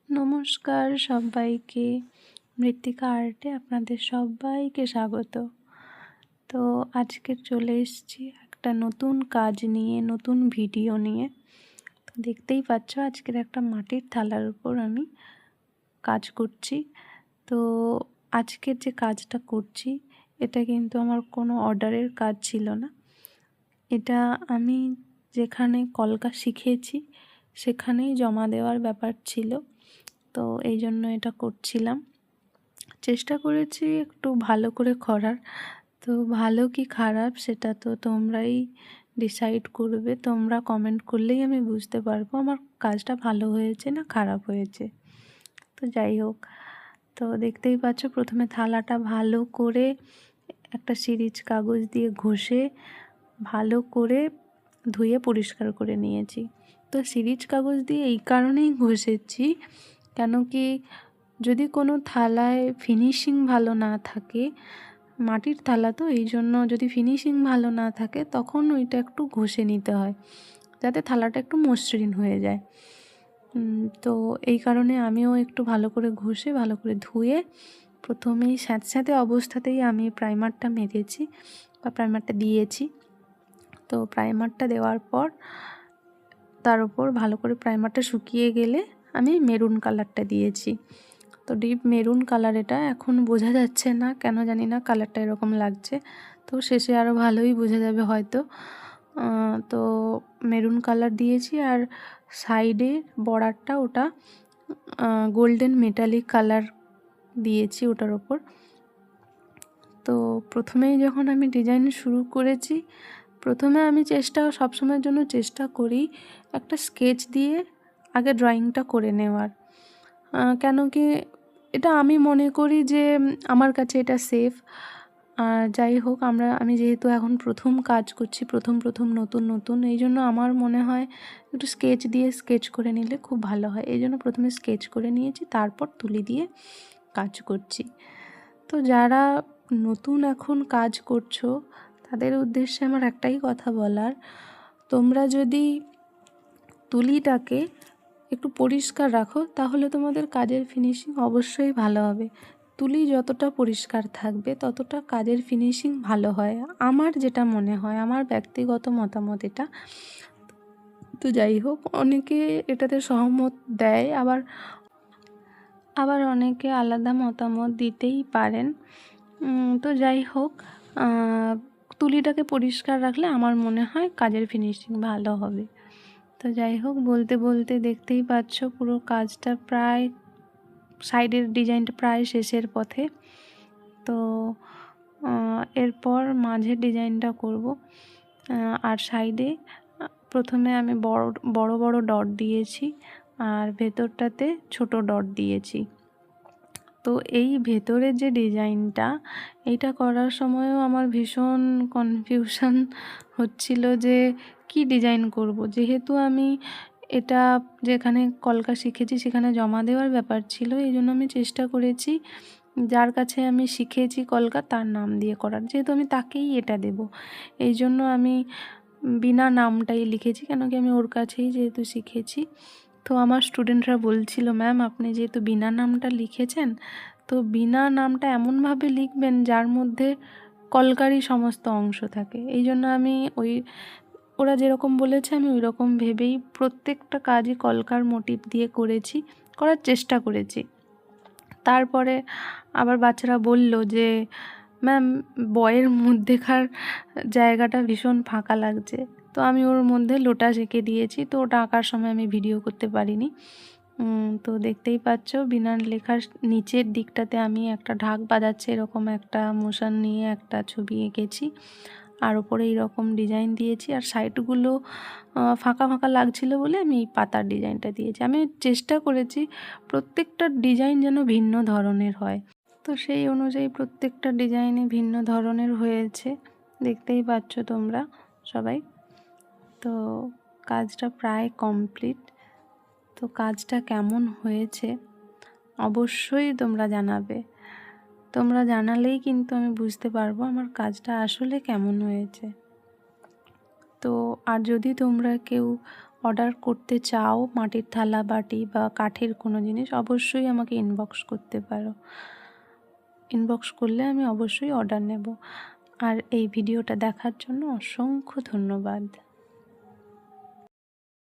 নমস্কার সবাইকে। মৃত্তিকা আর্টে আপনাদের সবাইকে স্বাগত। তো আজকে চলে এসেছি একটা নতুন কাজ নিয়ে, নতুন ভিডিও নিয়ে। তো দেখতেই পাচ্ছ আজকের একটা মাটির থালার উপর আমি কাজ করছি। তো আজকের যে কাজটা করছি এটা কিন্তু আমার কোনো অর্ডারের কাজ ছিল না। এটা আমি যেখানে কলকা শিখেছি সেখানেই জমা দেওয়ার ব্যাপার ছিল। তো এই জন্য এটা করছিলাম। চেষ্টা করেছি একটু ভালো করে করার। তো ভালো কি খারাপ সেটা তো তোমরাই ডিসাইড করবে। তোমরা কমেন্ট করলেই আমি বুঝতে পারবো আমার কাজটা ভালো হয়েছে না খারাপ হয়েছে। তো যাই হোক, তো দেখতেই পাচ্ছ প্রথমে থালাটা ভালো করে একটা সিরিজ কাগজ দিয়ে ঘষে ভালো করে ধুয়ে পরিষ্কার করে নিয়েছি। তো সিরিজ কাগজ দিয়ে এই কারণেই ঘষেছি, কেন কি যদি কোনো থালায় ফিনিশিং ভালো না থাকে, মাটির থালা তো এই জন্য যদি ফিনিশিং ভালো না থাকে তখন ওইটা একটু ঘষে নিতে হয় যাতে থালাটা একটু মসৃণ হয়ে যায়। তো এই কারণে আমিও একটু ভালো করে ঘষে ভালো করে ধুয়ে প্রথমেই স্যাঁতস্যাঁতে অবস্থাতেই আমি প্রাইমারটা মেরেছি বা প্রাইমারটা দিয়েছি। তো প্রাইমারটা দেওয়ার পর তার উপর ভালো করে প্রাইমারটা শুকিয়ে গেলে আমি মেরুন কালারটা দিয়েছি। তো ডিপ মেরুন কালার, এটা এখন বোঝা যাচ্ছে না কেন জানি না কালারটা এরকম লাগছে। তো শেষে আরও ভালোই বোঝা যাবে হয়তো। তো মেরুন কালার দিয়েছি আর সাইডে বর্ডারটা ওটা গোল্ডেন মেটালিক কালার দিয়েছি ওটার ওপর। তো প্রথমেই যখন আমি ডিজাইন শুরু করেছি, প্রথমে আমি সবসময়ের জন্য চেষ্টা করি একটা স্কেচ দিয়ে আগে ড্রয়িংটা করে নেওয়ার। কেন কি এটা আমি মনে করি যে আমার কাছে এটা সেফ। আর যাই হোক, আমি যেহেতু এখন প্রথম কাজ করছি, প্রথম নতুন এই জন্য আমার মনে হয় একটু স্কেচ দিয়ে স্কেচ করে নিলে খুব ভালো হয়। এই জন্য প্রথমে স্কেচ করে নিয়েছি, তারপর তুলি দিয়ে কাজ করছি। তো যারা নতুন এখন কাজ করছো তাদের উদ্দেশ্যে আমার একটাই কথা বলার, তোমরা যদি তুলিটাকে একটু পরিষ্কার রাখো তাহলে তোমাদের কাজের ফিনিশিং অবশ্যই ভালো হবে। তুলি যতটা পরিষ্কার থাকবে ততটা কাজের ফিনিশিং ভালো হয়, আমার যেটা মনে হয়, আমার ব্যক্তিগত মতামত এটা। তো যাই হোক, অনেকে এটাতে সহমত দেয়, আবার অনেকে আলাদা মতামত দিতেই পারেন। তো যাই হোক, তুলিটাকে পরিষ্কার রাখলে আমার মনে হয় কাজের ফিনিশিং ভালো হবে। তো যাই হোক, বলতে বলতে দেখতেই পাচ্ছ পুরো কাজটা প্রায় সাইডের ডিজাইনটা প্রায় শেষের পথে। তো এরপর মাঝের ডিজাইনটা করব। আর সাইডে প্রথমে আমি বড় বড় ডট দিয়েছি আর ভেতরটাতে ছোট ডট দিয়েছি। তো এই ভেতরের যে ডিজাইনটা, এইটা করার সময়ও আমার ভীষণ কনফিউশন হচ্ছিল যে কি ডিজাইন করব। যেহেতু আমি এটা যেখানে কলকা শিখেছি সেখানে জমা দেওয়ার ব্যাপার ছিল, এই জন্য আমি চেষ্টা করেছি যার কাছে আমি শিখেছি কলকা তার নাম দিয়ে করার, যেহেতু আমি তাকেই এটা দেব। এই জন্য আমি বিনা নামটাই লিখেছি, কেন কি আমি ওর কাছেই যেহেতু শিখেছি। তো আমার স্টুডেন্টরা বলছিল, ম্যাম আপনি যেহেতু বিনা নামটা লিখেছেন তো বিনা নামটা এমনভাবে লিখবেন যার মধ্যে কলকারই সমস্ত অংশ থাকে। এই জন্য আমি ওরা যেরকম বলেছে আমি ওই রকম ভেবেই প্রত্যেকটা কাজই কলকার মোটিভ দিয়ে করার চেষ্টা করেছি। তারপরে আবার বাচ্চারা বলল যে ম্যাম বয়ের মধ্যেকার জায়গাটা ভীষণ ফাঁকা লাগছে। তো আমি ওর মধ্যে লোটাস এঁকে দিয়েছি, তো ওটা আঁকার সময় আমি ভিডিও করতে পারিনি। তো দেখতেই পাচ্ছ বিনা লেখার নিচের দিকটাতে আমি একটা ঢাক বাজাচ্ছে এরকম একটা মোশন নিয়ে একটা ছবি এঁকেছি, আর ওপরে এইরকম ডিজাইন দিয়েছি। আর সাইডগুলো ফাঁকা ফাঁকা লাগছিল বলে আমি এই পাতার ডিজাইনটা দিয়েছি। আমি চেষ্টা করেছি প্রত্যেকটা ডিজাইন যেন ভিন্ন ধরনের হয়। তো সেই অনুযায়ী প্রত্যেকটা ডিজাইনে ভিন্ন ধরনের হয়েছে, দেখতেই পাচ্ছ তোমরা সবাই। তো কাজটা প্রায় কমপ্লিট। তো কাজটা কেমন হয়েছে অবশ্যই তোমরা জানাবে। তোমরা জানালেই কিন্তু আমি বুঝতে পারবো আমার কাজটা আসলে কেমন হয়েছে। তো আর যদি তোমরা কেউ অর্ডার করতে চাও মাটির থালা বাটি বা কাঠের কোনো জিনিস, অবশ্যই আমাকে ইনবক্স করতে পারো। ইনবক্স করলে আমি অবশ্যই অর্ডার নেব। আর এই ভিডিওটা দেখার জন্য অসংখ্য ধন্যবাদ।